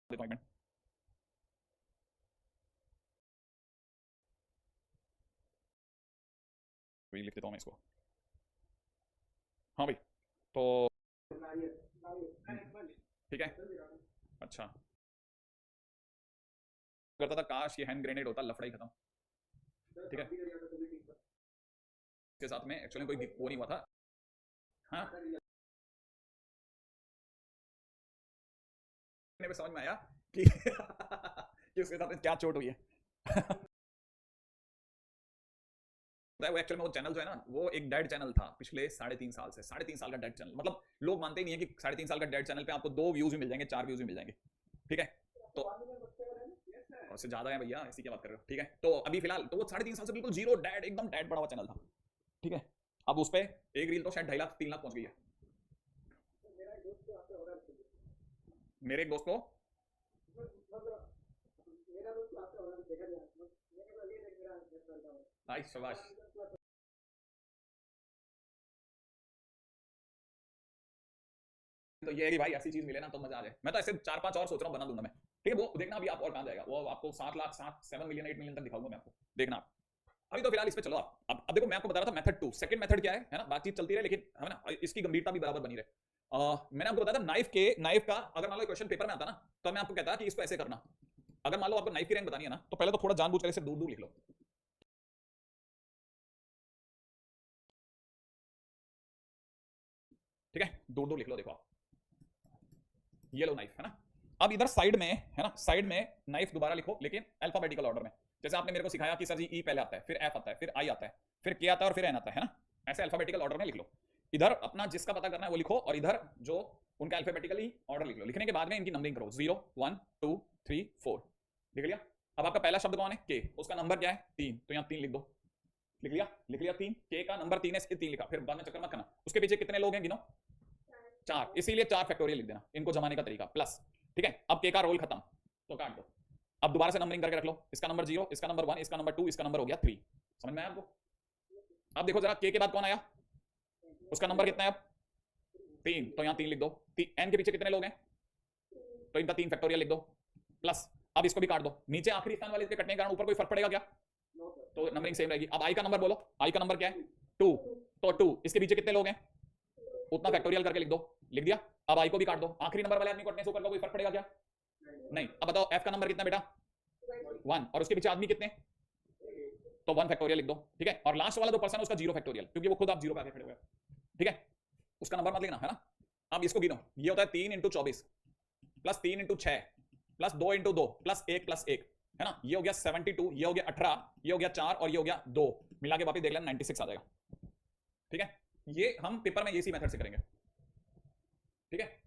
देता हूं एक मिनट। लिख देता हूं मैं इसको। हाँ भाई, तो ठीक है। अच्छा, करता था काश ये हैंड ग्रेनेड होता, लफड़ा ही खत्म। ठीक है, इसके साथ में एक्चुअली कोई वो नहीं हुआ था। हाँ, मेरे समझ में आया कि कि उसके साथ में क्या चोट हुई है। वो एक्चुअल में वो चैनल जो है ना, वो एक डेड चैनल था पिछले 3.5 साल से। 3.5 साल का डेड चैनल, मतलब लोग मानते ही नहीं है कि 3.5 साल का डेड चैनल पे आपको 2 व्यूज भी मिल जाएंगे, 4 व्यूज भी मिल जाएंगे। ठीक है, तो उससे ज्यादा है भैया, इसी की बात कर रहे हो। ठीक है, तो अभी फिलहाल तो वो 3.5 साल से बिल्कुल जीरो डेड, एकदम डेड पड़ा हुआ चैनल था। ठीक है, अब उस पर एक रील तो शायद 2.5 लाख 3 लाख पहुंच गई है। मेरे एक दोस्त को, आई शाबाश। तो ये है कि भाई ऐसी चीज मिले ना तो मजा आ जाए। मैं तो ऐसे 4-5 और सोच रहा हूँ बना दूंगा मैं। ठीक है, वो देखना अभी आप और कहाँ जाएगा वो, आपको 7 लाख 7 मिलियन 8 मिलियन तक दिखाऊंगा मैं आपको, देखना आप। अभी तो फिलहाल इस पे चलो आप। अब देखो, मैं आपको बता रहा था मेथड 2, सेकंड मेथड क्या है ना, बातचीत चलती रहे लेकिन है ना इसकी गंभीरता भी बराबर बनी रहे। मैंने आपको बताया था नाइफ का अगर मान लो क्वेश्चन पेपर में आता ना, तो मैं आपको कहता कि इसको ऐसे करना। अगर मान लो आपको नाइफ की रैंक बतानी है ना, तो पहले तो थोड़ा जानबूझ कर इसे दूर दूर लिख लो। ठीक है, दूर दूर लिख लो। देखो आप, ये लो नाइफ है ना। अब इधर साइड में है ना, साइड में नाइफ दोबारा लिखो लेकिन अल्फाबेटिकल ऑर्डर में। जैसे आपने मेरे को सिखाया कि सर जी ई पहले आता है, फिर एफ आता है, फिर आई आता है, फिर के आता है और फिर एन आता है ना। ऐसे अल्फाबेटिकल ऑर्डर में लिख लो। इधर अपना जिसका पता करना है वो लिखो, और इधर जो उनका अल्फाबेटिकली ऑर्डर लिख लो। लिखने के बाद में इनकी नंबरिंग करो, 0 1 2 3 4। लिख लिया। अब आपका पहला शब्द कौन है? के। उसका नंबर क्या है? 3, तो यहाँ 3 लिख दो। लिख लिया, लिख लिया 3। के का नंबर 3 है, इसके 3 लिखा। फिर बाद में चक्कर मत करना, उसके पीछे कितने लोग हैं गिनो। 4, इसीलिए 4 फैक्टोरियल लिख देना, इनको जमाने का तरीका प्लस। ठीक है, अब के का रोल खत्म, तो काट दो। अब दोबारा से नंबरिंग करके रख लो, इसका नंबर 0, इसका नंबर 1, इसका नंबर 2, इसका नंबर हो गया 3। समझ में आया आपको? अब देखो जरा, के बाद कौन आया, उसका नंबर कितना है अब? 3, तो यहाँ 3 लिख दो। एन के पीछे कितने लोग हैं, तो इनका 3 फैक्टोरियल लिख दो प्लस। अब इसको भी काट दो, नीचे आखिरी स्थान वाले के कटने के कारण ऊपर कोई फर्क पड़ेगा क्या? तो नंबरिंग सेम रहेगी। अब आई का नंबर बोलो, आई का नंबर क्या है? 2, तो 2, इसके पीछे कितने लोग हैं, उतना फैक्टोरियल करके लिख दो। लिख दिया। अब आई को भी काट दो, आखिरी नंबर वाले आदमी को कटने से ऊपर का कोई फर्क पड़ेगा क्या? नहीं। अब बताओ एफ का नंबर कितना बेटा? 1, और उसके पीछे आदमी कितने? तो 1 फैक्टोरियल लिख दो। ठीक है, और लास्ट वाला जो पर्सन है उसका 0 फैक्टोरियल, क्योंकि वो खुद आप 0 पे आके खड़े हुए हैं। ठीक है, उसका नंबर मत लिखना है ना। अब इसको गिनो, ये होता है 3 into 24 plus 3 into 6 plus 2 into 2 plus 1 है ना। ये हो गया 72, ये हो गया 18, ये हो गया 4 और ये हो गया 2, मिला के वापिस देख लेना 96 आ जाएगा। ठीक है, ये हम पेपर में इसी मेथड से करेंगे। ठीक है।